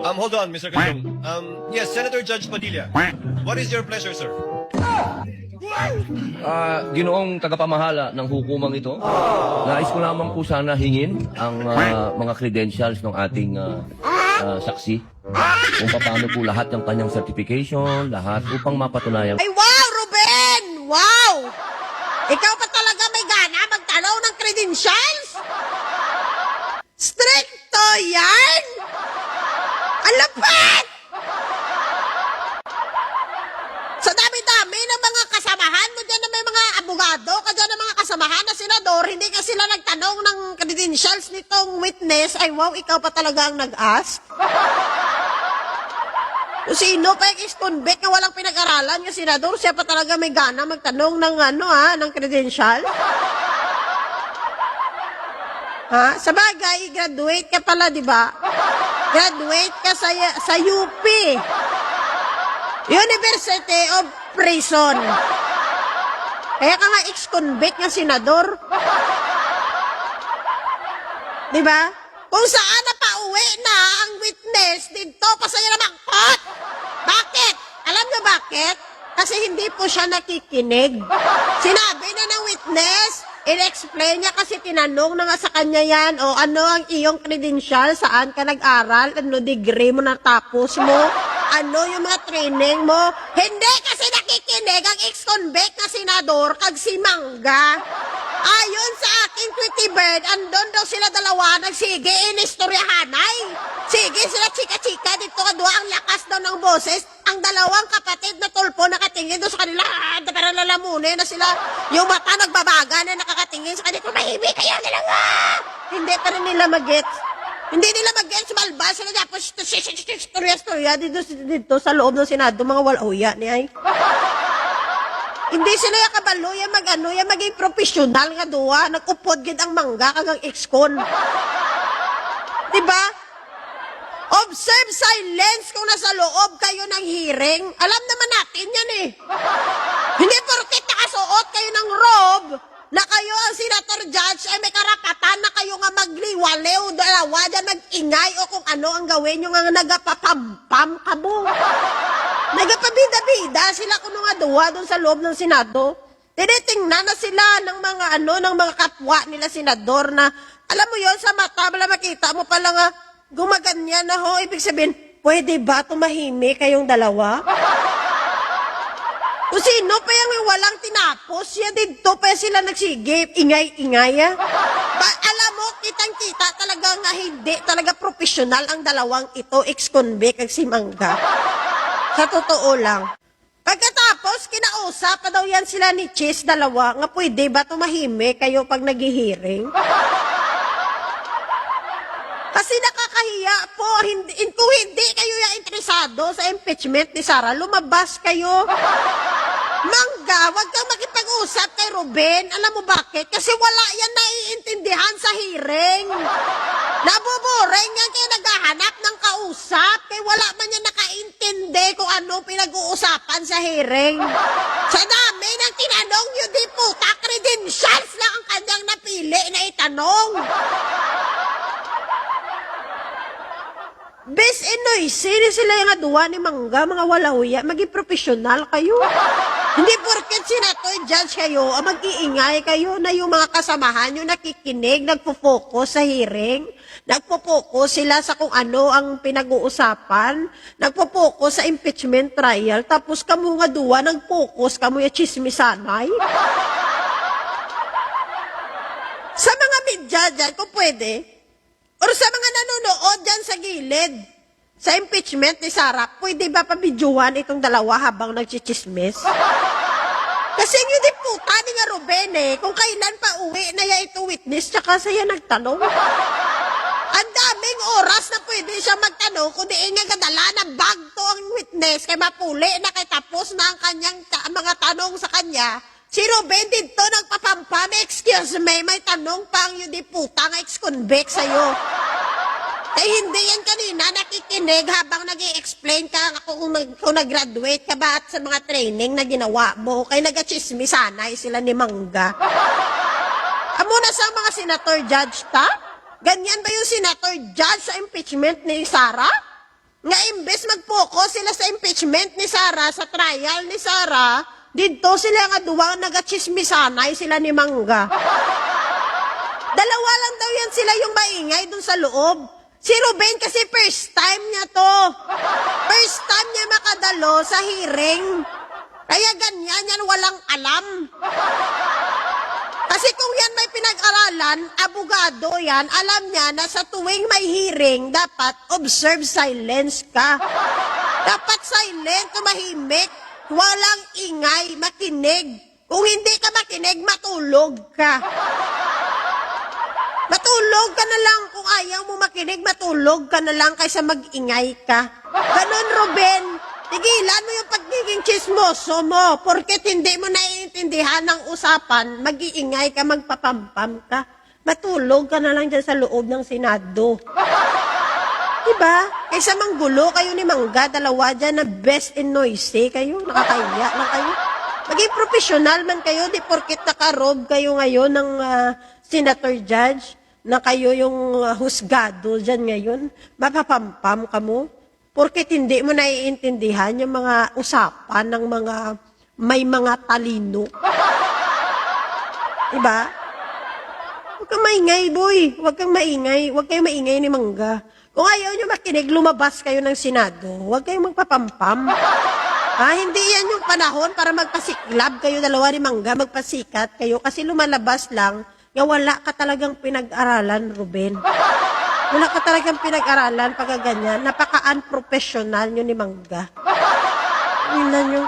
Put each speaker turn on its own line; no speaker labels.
Hold on, Mr. Kajong. Yes, Senator Judge Padilla. What is your pleasure, sir?
Ginoong tagapamahala ng hukumang ito, nais ko lamang po sana hingin ang mga credentials ng ating saksi. Kung paano po lahat ng kanyang certification, lahat upang mapatunayan.
Ay, wow, Ruben! Wow! Ikaw pa talaga may gana magtanaw ng credentials? Stricto yan! Ang lapad! Sa dami-dami ng mga kasamahan mo dyan na may mga abogado, ka dyan ng mga kasamahan na senador, hindi ka sila nagtanong ng credentials nitong witness. Ay, wow, ikaw pa talaga ang nag-ask? Kung sino pa yung ex-convict na walang pinag-aralan yung senador, siya pa talaga may gana magtanong ng ng credential? Sa bagay, graduate ka pala, di ba? Graduate ka sa UP. University of Prison. Kaya ka nga ex-convict ng senador. Di ba? Kung saan na pauwi na ang witness, dito pasaya na mangkot. Bakit? Alam niyo bakit? Kasi hindi po siya nakikinig. Sinabi na ng witness, in-explain niya kasi tinanong na nga sa kanya yan, o ano ang iyong credential, saan ka nag-aral, ano degree mo natapos mo, ano yung mga training mo. Hindi kasi nakikinig ang ex-convict na senador kag si Mangga. Ayon sa aking Tweety Bird, andon daw sila dalawa, nagsige, inistoryahanay. Sige sila chika-chika, dito kadua ang lakas daw ng boses. Ang dalawang kapatid na tulpo nakatingin doon sa kanila, pero lalamunin na sila. Yung mata nagbabaga na nakakatingin sa kanila, tumahimik kayo talaga. Hindi pa rin nila mag-gets. Hindi nila mag-gets, malbas sila tapos istorya dito sa loob ng Senado, mga walauya ni ay. Hindi sila yung kabalo, yung maging profesional nga duwa, nag-upod gid ang Mangga kagang ex-con. Diba? Observe silence kung nasa loob kayo ng hearing. Alam naman natin yan eh. Hindi porket nakasuot kayo ng robe, na kayo ang senator judge ay may karapatan na kayo nga magliwaliw, dalawa dyan mag-ingay o kung ano ang gawin nyo nga nagapapampam kabo. Nagapabida-bida sila kuno nga duwa doon sa loob ng Senado. Tinitingnan na sila ng mga ng mga kapwa nila senador na, alam mo yon sa mata, bala makita mo pala nga, gumaganyan na ho, ibig sabihin, pwede ba tumahimik kayong dalawa? Kung sino pa yung walang tinapos, yan dito pa sila nagsigip, ingay-ingay. Alam mo, kitang-kita talaga nga hindi, talaga profesional ang dalawang ito, ex-convict at si Mangga. Sa totoo lang. Pagkatapos, kinausap pa daw yan sila ni Chis, dalawa, nga pwede ba tumahimik kayo pag nag-hearing? Kasi nakakahiya po, kung hindi kayo yung interesado sa impeachment ni Sara, lumabas kayo. Mangga, wag kang makipag-usap kay Ruben. Alam mo bakit? Kasi wala yan naiintindihan sa hearing. Nabuboring yan kaya naghahanap ng kausap. Kaya wala man yan nakaintindi kung ano pinag-uusapan sa hearing. Sa dami ng tinanong yung di puta, credentials lang ang kanyang napili na itanong. Best Noisy, sila yung aduwa ni Mangga, mga walauya, maging profesional kayo. Hindi porket senator judge kayo, mag-iingay kayo na yung mga kasamahan nyo nakikinig, nagpo-focus sa hearing, nagpo-focus sila sa kung ano ang pinag-uusapan, nagpo-focus sa impeachment trial, tapos kamo nga duwa, nag-focus kamo yung chismisanay. Sa mga media dyan, kung pwede, or sa mga nanonood dyan sa gilid, sa impeachment ni Sara, pwede ba pabidyuhan itong dalawa habang nagchichismis? Kasi yung di puta ni nga Ruben kung kailan pa uwi na ya ito witness, tsaka saya nagtanong. Ang daming oras na pwede siya magtanong, kung di nga gadala na bag to ang witness, kay mapuli na kay tapos na ang kanyang mga tanong sa kanya. Si Ruben dito nagpapampam, excuse me, may tanong pa ang yung di puta nga ex-convict sa'yo. Eh, hindi yan kanina nakikinig habang nag-i-explain ka kung nag-graduate ka ba at sa mga training na ginawa mo. Kaya nag-chismisanay sila ni Mangga. Amo na sa mga senator judge ta? Ganyan ba yung senator judge sa impeachment ni Sara? Nga imbes mag-focus sila sa impeachment ni Sara, sa trial ni Sara, dito sila nga duwa nagachismisanay sila ni Mangga. Dalawa lang daw yan sila yung maingay dun sa loob. Si Ruben kasi first time niya to. First time niya makadalo sa hearing. Kaya ganyan yan, walang alam. Kasi kung yan may pinag-aralan, abogado yan, alam niya na sa tuwing may hearing, dapat observe silence ka. Dapat silent, tumahimik, walang ingay, makinig. Kung hindi ka makinig, matulog ka. Matulog ka na lang. Kung ayaw mo makinig, matulog ka na lang kaysa mag-ingay ka. Ganon, Ruben. Tigilan mo yung pagiging chismoso mo. Porket hindi mo naiintindihan ang usapan, mag-iingay ka, magpapampam ka. Matulog ka na lang dyan sa loob ng Senado. Diba? Kaysa manggulo kayo ni Mangga, dalawa dyan na best in noisy kayo. Nakakaya na kayo. Maging professional man kayo, di porket nakarob kayo ngayon ng senator judge, na kayo yung husgado dyan ngayon, mapapampam ka mo. Porket hindi mo naiintindihan yung mga usapan ng mga may mga talino. Diba? Huwag kang maingay, boy. Huwag kang maingay. Huwag kayong maingay ni Mangga. Kung ayaw nyo makinig, lumabas kayo ng Senado. Huwag kayong magpapampam. Hindi yan yung panahon para magpasiklab kayo dalawa ni Mangga, magpasikat kayo. Kasi lumalabas lang, nga wala ka talagang pinag-aralan, Ruben. Wala ka talagang pinag-aralan pagka ganyan. Napaka-unprofessional nyo ni Mangga. Yun na nyo.